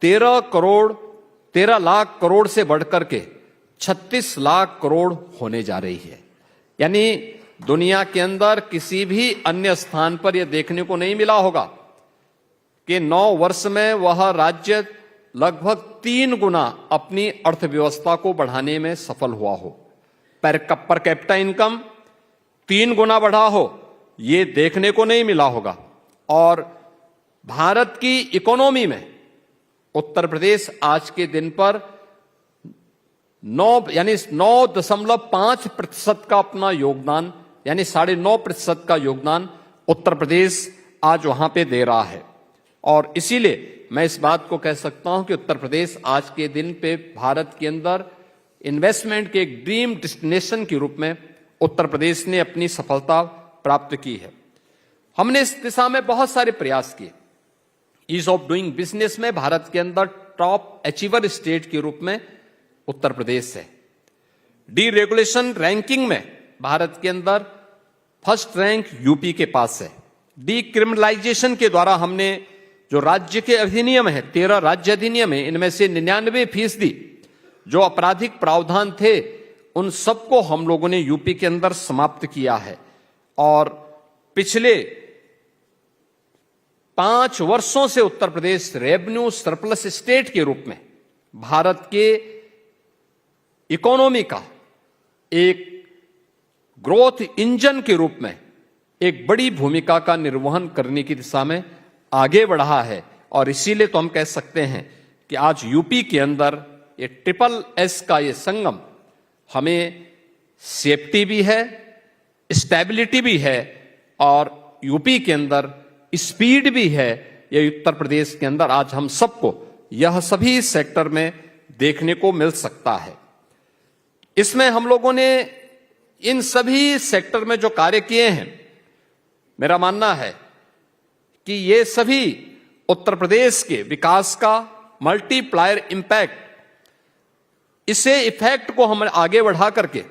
[SPEAKER 6] 13 लाख करोड़ से बढ़कर के 36 लाख करोड़ होने जा रही है। यानी दुनिया के अंदर किसी भी अन्य स्थान पर यह देखने को नहीं मिला होगा कि 9 वर्ष में वह राज्य लगभग 3 गुना अपनी अर्थव्यवस्था को बढ़ाने में सफल हुआ हो, पर कैपिटा इनकम 3 गुना बढ़ा हो, ये देखने को नहीं मिला होगा। और भारत की इकोनॉमी में उत्तर प्रदेश आज के दिन पर 9.5% का अपना योगदान, यानी 9.5% का योगदान उत्तर प्रदेश आज वहां पे दे रहा है। और इसीलिए मैं इस बात को कह सकता हूं कि उत्तर प्रदेश आज के दिन पे भारत के अंदर इन्वेस्टमेंट के एक ड्रीम डेस्टिनेशन के रूप में उत्तर प्रदेश ने अपनी सफलता प्राप्त की है। हमने इस दिशा में बहुत सारे प्रयास किए। ईज ऑफ डूइंग बिजनेस में भारत के अंदर टॉप अचीवर स्टेट के रूप में उत्तर प्रदेश है। डीरेगुलेशन रैंकिंग में भारत के अंदर फर्स्ट रैंक यूपी के पास है। डीक्रिमिनलाइजेशन के द्वारा हमने जो राज्य के अधिनियम है, 13 राज्य अधिनियम है, इनमें से 99% जो आपराधिक प्रावधान थे उन सबको हम लोगों ने यूपी के अंदर समाप्त किया है। और पिछले 5 वर्षों से Uttar Pradesh revenue surplus state के रूप में भारत के इकोनॉमी का एक ग्रोथ इंजन के रूप में एक बड़ी भूमिका का निर्वहन करने की दिशा में आगे बढ़ा है। और इसीलिए तो हम कह सकते हैं कि आज यूपी के अंदर ये SSS का ये संगम हमें सेफ्टी भी है, स्टेबिलिटी भी है और यूपी के अंदर स्पीड भी है। ये उत्तर प्रदेश के अंदर आज हम सबको यह सभी सेक्टर में देखने को मिल सकता है। इसमें हम लोगों ने इन सभी सेक्टर में जो कार्य किए हैं, मेरा मानना है कि ये सभी उत्तर प्रदेश के विकास का मल्टीप्लायर इंपैक्ट, इसे इफेक्ट को हम आगे बढ़ा करके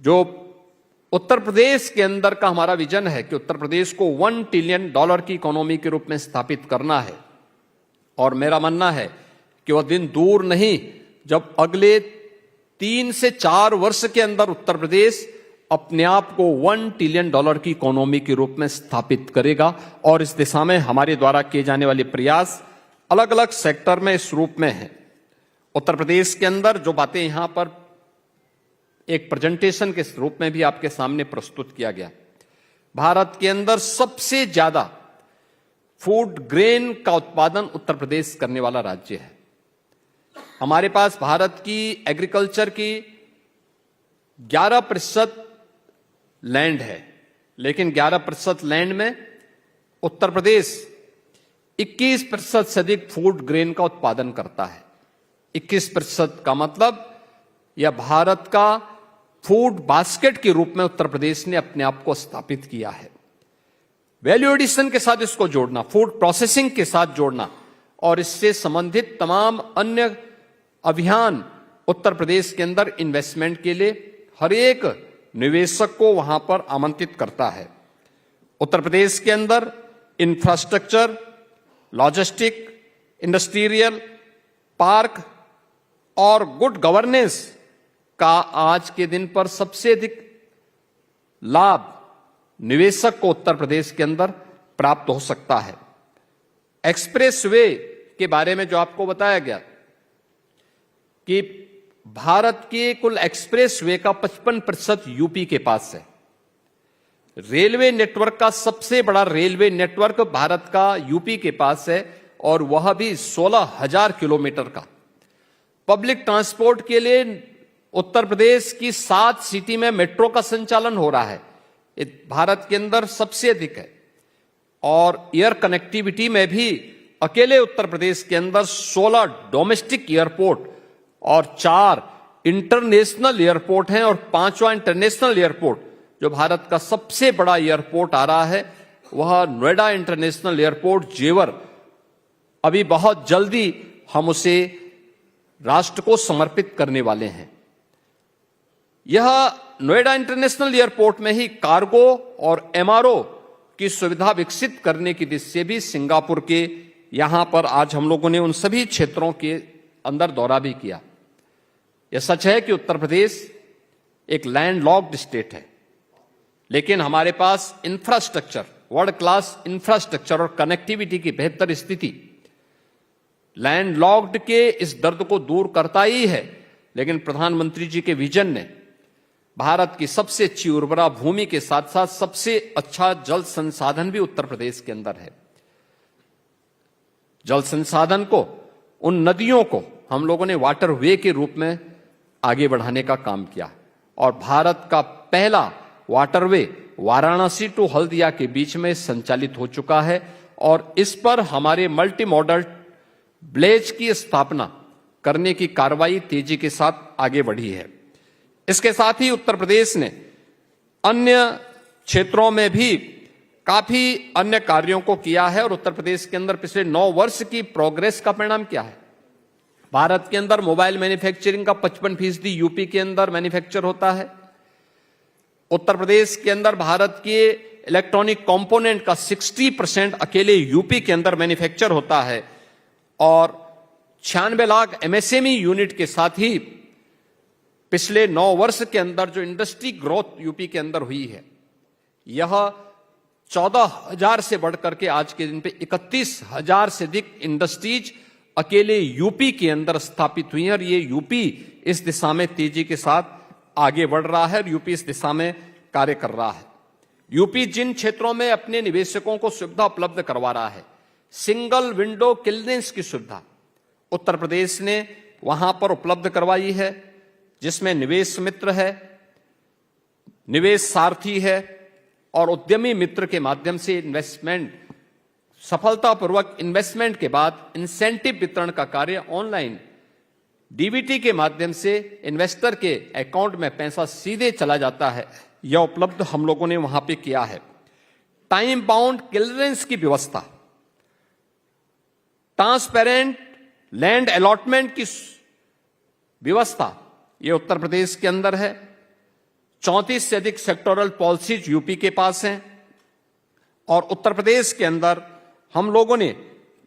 [SPEAKER 6] जो उत्तर प्रदेश के अंदर का हमारा विजन है कि उत्तर प्रदेश को $1 ट्रिलियन की इकोनॉमी के रूप में स्थापित करना है। और मेरा मानना है कि वह दिन दूर नहीं जब अगले 3 से 4 वर्ष के अंदर उत्तर प्रदेश अपने आप को $1 ट्रिलियन की इकोनॉमी के रूप में स्थापित करेगा। और इस दिशा में हमारे द्वारा किए जाने वाले प्रयास अलग अलग सेक्टर में इस रूप में है। उत्तर प्रदेश के अंदर जो बातें यहां पर एक प्रेजेंटेशन के रूप में भी आपके सामने प्रस्तुत किया गया, भारत के अंदर सबसे ज्यादा फूड ग्रेन का उत्पादन उत्तर प्रदेश करने वाला राज्य है। हमारे पास भारत की एग्रीकल्चर की 11% लैंड है, लेकिन 11% लैंड में उत्तर प्रदेश 21% से अधिक फूड ग्रेन का उत्पादन करता है। 21% का मतलब यह भारत का फूड बास्केट के रूप में उत्तर प्रदेश ने अपने आप को स्थापित किया है। वैल्यू एडिशन के साथ इसको जोड़ना, फूड प्रोसेसिंग के साथ जोड़ना और इससे संबंधित तमाम अन्य अभियान उत्तर प्रदेश के अंदर इन्वेस्टमेंट के लिए हर एक निवेशक को वहां पर आमंत्रित करता है। उत्तर प्रदेश के अंदर इंफ्रास्ट्रक्चर, लॉजिस्टिक, इंडस्ट्रियल पार्क और गुड गवर्नेंस का आज के दिन पर सबसे अधिक लाभ निवेशक को उत्तर प्रदेश के अंदर प्राप्त हो सकता है। एक्सप्रेस वे के बारे में जो आपको बताया गया कि भारत के कुल एक्सप्रेस वे का 55% यूपी के पास है। रेलवे नेटवर्क का सबसे बड़ा रेलवे नेटवर्क भारत का यूपी के पास है और वह भी 16,000 किलोमीटर का। पब्लिक ट्रांसपोर्ट के लिए उत्तर प्रदेश की 7 सिटी में मेट्रो का संचालन हो रहा है, भारत के अंदर सबसे अधिक है। और एयर कनेक्टिविटी में भी अकेले उत्तर प्रदेश के अंदर 16 डोमेस्टिक एयरपोर्ट और 4 इंटरनेशनल एयरपोर्ट हैं और 5वां इंटरनेशनल एयरपोर्ट जो भारत का सबसे बड़ा एयरपोर्ट आ रहा है वह नोएडा इंटरनेशनल एयरपोर्ट जेवर, अभी बहुत जल्दी हम उसे राष्ट्र को समर्पित करने वाले हैं। यह नोएडा इंटरनेशनल एयरपोर्ट में ही कार्गो और एमआरओ की सुविधा विकसित करने की दिशा से भी सिंगापुर के यहां पर आज हम लोगों ने उन सभी क्षेत्रों के अंदर दौरा भी किया। यह सच है कि उत्तर प्रदेश एक लैंडलॉक्ड स्टेट है, लेकिन हमारे पास इंफ्रास्ट्रक्चर, वर्ल्ड क्लास इंफ्रास्ट्रक्चर और कनेक्टिविटी की बेहतर स्थिति लैंडलॉक्ड के इस दर्द को दूर करता ही है। लेकिन प्रधानमंत्री जी के विजन ने भारत की सबसे अच्छी उर्वरा भूमि के साथ साथ सबसे अच्छा जल संसाधन भी उत्तर प्रदेश के अंदर है। जल संसाधन को, उन नदियों को हम लोगों ने वाटर वे के रूप में आगे बढ़ाने का काम किया और भारत का पहला वाटरवे वाराणसी टू हल्दिया के बीच में संचालित हो चुका है और इस पर हमारे मल्टी मॉडल ब्लेज की स्थापना करने की कार्रवाई तेजी के साथ आगे बढ़ी है। इसके साथ ही उत्तर प्रदेश ने अन्य क्षेत्रों में भी काफी अन्य कार्यों को किया है और उत्तर प्रदेश के अंदर पिछले 9 वर्ष की प्रोग्रेस का परिणाम क्या है। भारत के अंदर मोबाइल मैन्युफैक्चरिंग का 55% यूपी के अंदर मैन्युफैक्चर होता है। उत्तर प्रदेश के अंदर भारत के इलेक्ट्रॉनिक कंपोनेंट का 60% अकेले यूपी के अंदर मैन्युफैक्चर होता है और 96 लाख एमएसएमई यूनिट के साथ ही पिछले 9 वर्ष के अंदर जो इंडस्ट्री ग्रोथ यूपी के अंदर हुई है यह 14,000 से बढ़कर के आज के दिन पे 31,000 से अधिक इंडस्ट्रीज अकेले यूपी के अंदर स्थापित हुई हैं और ये यूपी इस दिशा में तेजी के साथ आगे बढ़ रहा है और यूपी इस दिशा में कार्य कर रहा है। यूपी जिन क्षेत्रों में अपने निवेशकों को सुविधा उपलब्ध करवा रहा है, सिंगल विंडो क्लियरेंस की सुविधा उत्तर प्रदेश ने वहां पर उपलब्ध करवाई है, जिसमें निवेश मित्र है, निवेश सारथी है और उद्यमी मित्र के माध्यम से इन्वेस्टमेंट सफलतापूर्वक इन्वेस्टमेंट के बाद इंसेंटिव वितरण का कार्य ऑनलाइन डीबीटी के माध्यम से इन्वेस्टर के अकाउंट में पैसा सीधे चला जाता है, यह उपलब्ध हम लोगों ने वहां पे किया है। टाइम बाउंड क्लियरेंस की व्यवस्था, ट्रांसपेरेंट लैंड अलॉटमेंट की व्यवस्था, यह उत्तर प्रदेश के अंदर है। 34 से अधिक सेक्टोरल पॉलिसीज यूपी के पास हैं और उत्तर प्रदेश के अंदर हम लोगों ने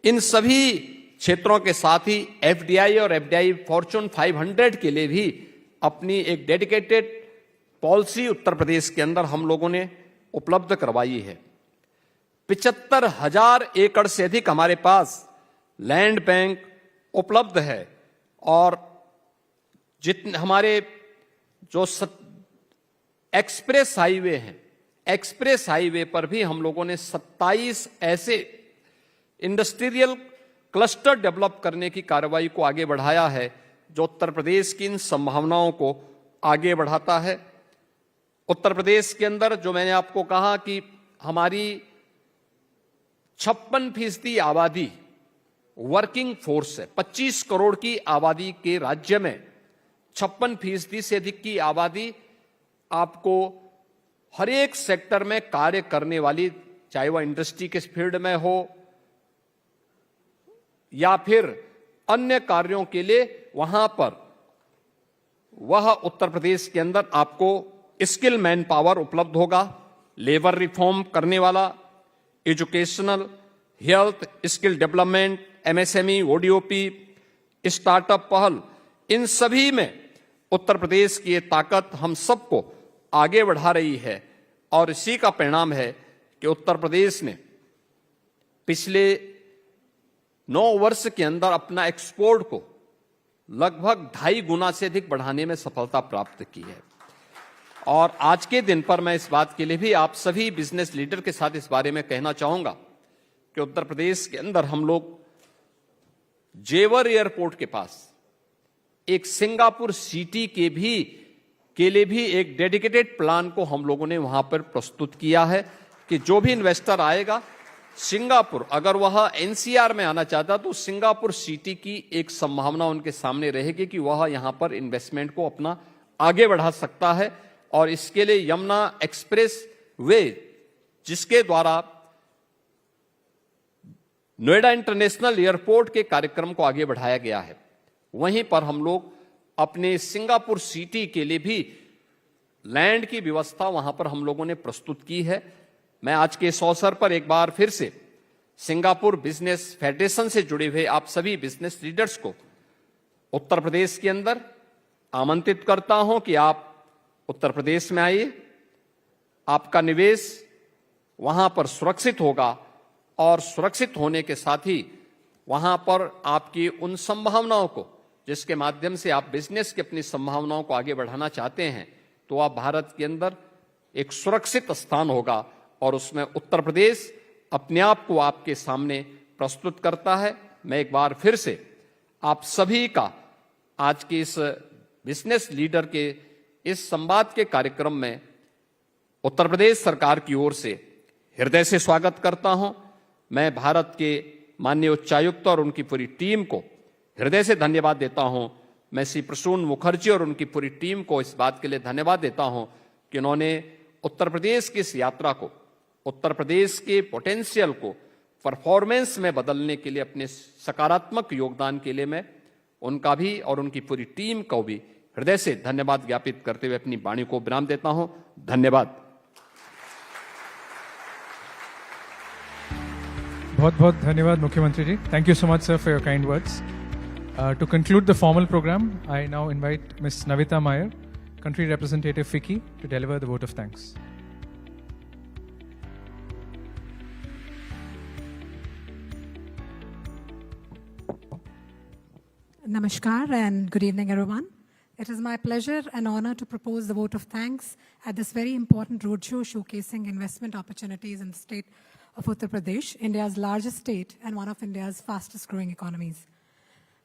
[SPEAKER 6] इन सभी क्षेत्रों के साथ ही एफडीआई और एफडीआई फॉर्च्यून 500 के लिए भी अपनी एक डेडिकेटेड पॉलिसी उत्तर प्रदेश के अंदर हम लोगों ने उपलब्ध करवाई है। 75,000 एकड़ से अधिक हमारे पास लैंड बैंक उपलब्ध है और जितने हमारे जो एक्सप्रेस हाईवे हैं, एक्सप्रेस हाईवे पर भी हम लोगों ने 27 ऐसे इंडस्ट्रियल क्लस्टर डेवलप करने की कार्रवाई को आगे बढ़ाया है जो उत्तर प्रदेश की इन संभावनाओं को आगे बढ़ाता है। उत्तर प्रदेश के अंदर जो मैंने आपको कहा कि हमारी 56% आबादी वर्किंग फोर्स है। 25 करोड़ की आबादी के राज्य में 56% से अधिक की आबादी आपको हर एक सेक्टर में कार्य करने वाली, चाहे वह इंडस्ट्री के फील्ड में हो या फिर अन्य कार्यों के लिए, वहां पर वह उत्तर प्रदेश के अंदर आपको स्किल मैन पावर उपलब्ध होगा। लेबर रिफॉर्म करने वाला, educational, health, skill development, MSME, ODOP, startup पहल, इन सभी में उत्तर प्रदेश की ये ताकत हम सबको आगे बढ़ा रही है और इसी का परिणाम है कि उत्तर प्रदेश ने पिछले 9 वर्ष के अंदर अपना एक्सपोर्ट को लगभग 2.5 गुना से अधिक बढ़ाने में सफलता प्राप्त की है। और आज के दिन पर मैं इस बात के लिए भी आप सभी बिजनेस लीडर के साथ इस बारे में कहना चाहूंगा कि उत्तर प्रदेश के अंदर हम लोग जेवर एयरपोर्ट के पास एक सिंगापुर सिटी के लिए भी एक डेडिकेटेड प्लान को हम लोगों ने वहां पर प्रस्तुत किया है कि जो भी इन्वेस्टर आएगा सिंगापुर, अगर वह एनसीआर में आना चाहता तो सिंगापुर सिटी की एक संभावना उनके सामने रहेगी कि वह यहां पर इन्वेस्टमेंट को अपना आगे बढ़ा सकता है। और इसके लिए यमुना एक्सप्रेस वे, जिसके द्वारा नोएडा इंटरनेशनल एयरपोर्ट के कार्यक्रम को आगे बढ़ाया गया है, वहीं पर हम लोग अपने सिंगापुर सिटी के लिए भी लैंड की व्यवस्था वहां पर हम लोगों ने प्रस्तुत की है। मैं आज के इस अवसर पर एक बार फिर से सिंगापुर बिजनेस फेडरेशन से जुड़े हुए आप सभी बिजनेस लीडर्स को उत्तर प्रदेश के अंदर आमंत्रित करता हूं कि आप उत्तर प्रदेश में आइए। आपका निवेश वहां पर सुरक्षित होगा और सुरक्षित होने के साथ ही वहां पर आपकी उन संभावनाओं को, जिसके माध्यम से आप बिजनेस की अपनी संभावनाओं को आगे बढ़ाना चाहते हैं, तो आप भारत के अंदर एक सुरक्षित स्थान होगा और उसमें उत्तर प्रदेश अपने आप को आपके सामने प्रस्तुत करता है। मैं एक बार फिर से आप सभी का आज के इस बिजनेस लीडर के इस संवाद के कार्यक्रम में उत्तर प्रदेश सरकार की ओर से हृदय से स्वागत करता हूं। मैं भारत के माननीय उच्चायुक्त और उनकी पूरी टीम को हृदय से धन्यवाद देता हूं। मैं श्री प्रसून मुखर्जी और उनकी पूरी टीम को इस बात के लिए धन्यवाद देता हूं कि उन्होंने उत्तर प्रदेश की इस यात्रा को, उत्तर प्रदेश के पोटेंशियल को परफॉर्मेंस में बदलने के लिए अपने सकारात्मक योगदान के लिए मैं उनका भी और उनकी पूरी टीम को भी हृदय से धन्यवाद ज्ञापित करते हुए अपनी वाणी को विराम देता हूं। धन्यवाद।
[SPEAKER 2] बहुत बहुत धन्यवाद मुख्यमंत्री जी। Thank you so much, sir, for your kind words. To conclude the formal program, I now invite Ms. Navita Meyer, Country Representative FICCI, to deliver the vote of thanks.
[SPEAKER 7] Namaskar and good evening, everyone. It is my pleasure and honor to propose the vote of thanks at this very important roadshow showcasing investment opportunities in the state of Uttar Pradesh, India's largest state and one of India's fastest growing economies.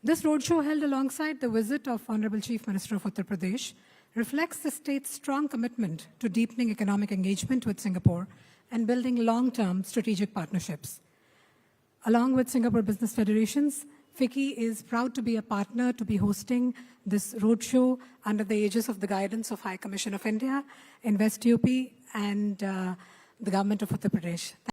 [SPEAKER 7] This roadshow, held alongside the visit of Honorable Chief Minister of Uttar Pradesh, reflects the state's strong commitment to deepening economic engagement with Singapore and building long-term strategic partnerships. Along with Singapore Business Federations, FICCI is proud to be a partner to be hosting this roadshow under the aegis of the guidance of High Commission of India, Invest UP, and the government of Uttar Pradesh.